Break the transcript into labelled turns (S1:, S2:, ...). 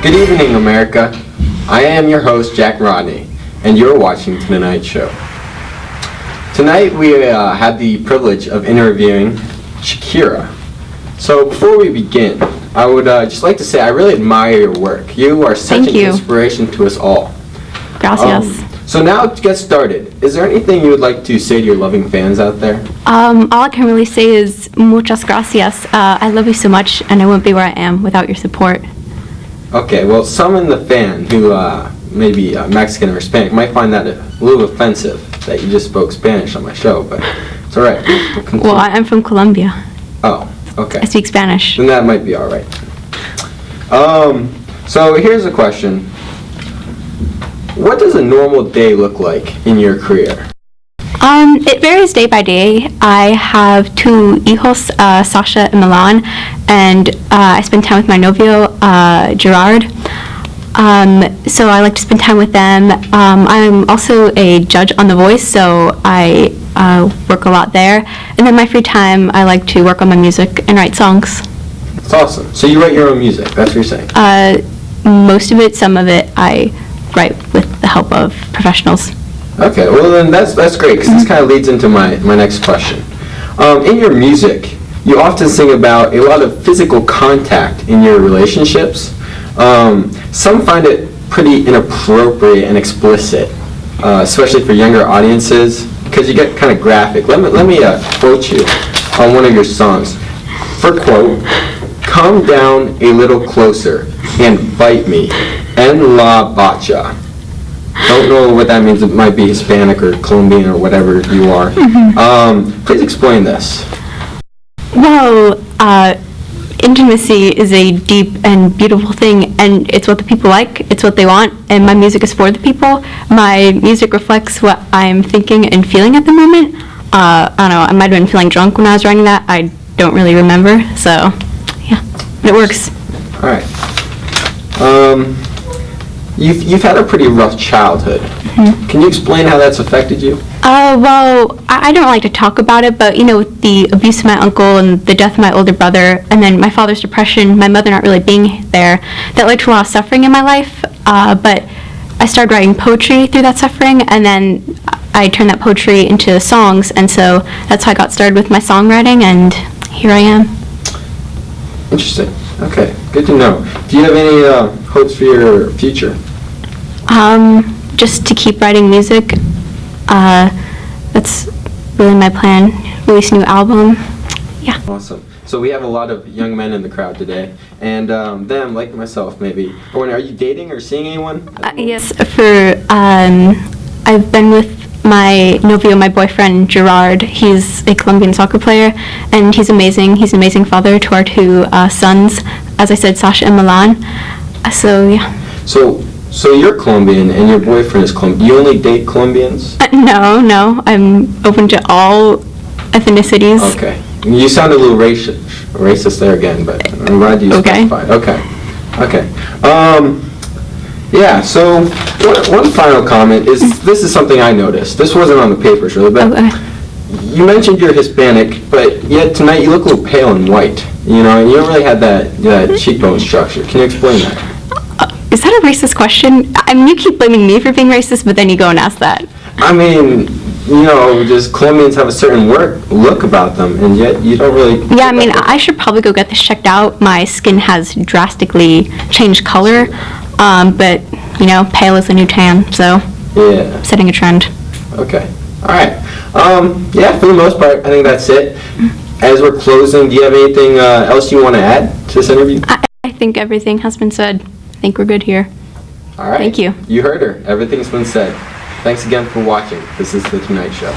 S1: Good evening, America. I am your host, Jack Rodney, and you're watching The Tonight Show. Tonight we had the privilege of interviewing Shakira. So before we begin, I would just like to say I really admire your work. You are such an inspiration to us all.
S2: Gracias.
S1: So now to get started, is there anything you would like to say to your loving fans out there?
S2: All I can really say is muchas gracias. I love you so much, and I wouldn't be where I am without your support.
S1: Okay, well, some in the fan who may be Mexican or Hispanic might find that a little offensive that you just spoke Spanish on my show, but it's all right.
S2: Well, I'm from Colombia.
S1: Oh, okay.
S2: I speak Spanish.
S1: Then that might be all right. So here's a question. What does a normal day look like in your career?
S2: It varies day by day. I have two hijos, Sasha and Milan, and I spend time with my novio, Gerard. So I like to spend time with them. I'm also a judge on The Voice, so I work a lot there. And then my free time, I like to work on my music and write songs.
S1: That's awesome. So you write your own music, that's what you're saying?
S2: Most of it, some of it, I write with the help of professionals.
S1: Okay, well then that's great, because this kind of leads into my next question. In your music, you often sing about a lot of physical contact in your relationships. Some find it pretty inappropriate and explicit, especially for younger audiences, because you get kind of graphic. Let me quote you on one of your songs. For quote, "Come down a little closer and bite me, en la bacha." Don't know what that means. It might be Hispanic or Colombian or whatever you are. Please explain this.
S2: Well, intimacy is a deep and beautiful thing, and it's what the people like, it's what they want, and my music is for the people. My music reflects what I'm thinking and feeling at the moment. I don't know, I might have been feeling drunk when I was writing that. I don't really remember, so yeah, it works.
S1: All right. You've had a pretty rough childhood. Can you explain how that's affected you?
S2: Well, I don't like to talk about it, but, with the abuse of my uncle and the death of my older brother, and then my father's depression, my mother not really being there, that led to a lot of suffering in my life. But I started writing poetry through that suffering, and then I turned that poetry into songs, and so that's how I got started with my songwriting, and here I am.
S1: Interesting. Okay, good to know. Do you have any hopes for your future?
S2: Just to keep writing music. That's really my plan. Release a new album. Yeah.
S1: Awesome. So we have a lot of young men in the crowd today, and them, like myself, maybe. Are you dating or seeing anyone?
S2: Yes. I've been with my novio, my boyfriend Gerard. He's a Colombian soccer player, and he's amazing. He's an amazing father to our two sons. As I said, Sasha and Milan. So yeah.
S1: So you're Colombian and your boyfriend is Colombian. You only date Colombians?
S2: No. I'm open to all ethnicities.
S1: Okay. You sound a little racist there again, but I'm glad you specified. Okay. Yeah, so one final comment is, this is something I noticed. This wasn't on the papers really, but you mentioned you're Hispanic, but yet tonight you look a little pale and white, and you don't really have that cheekbone structure. Can you explain that?
S2: Is that a racist question? I mean, you keep blaming me for being racist, but then you go and ask that.
S1: I mean, just Colombians have a certain look about them, and yet you don't really...
S2: Yeah, I mean, I should probably go get this checked out. My skin has drastically changed color, but, pale is the new tan, so...
S1: Yeah.
S2: Setting a trend.
S1: Okay. All right. Yeah, for the most part, I think that's it. As we're closing, do you have anything else you want to add to this interview?
S2: I think everything has been said. I think we're good here.
S1: All right.
S2: Thank you.
S1: You heard her. Everything's been said. Thanks again for watching. This is The Tonight Show.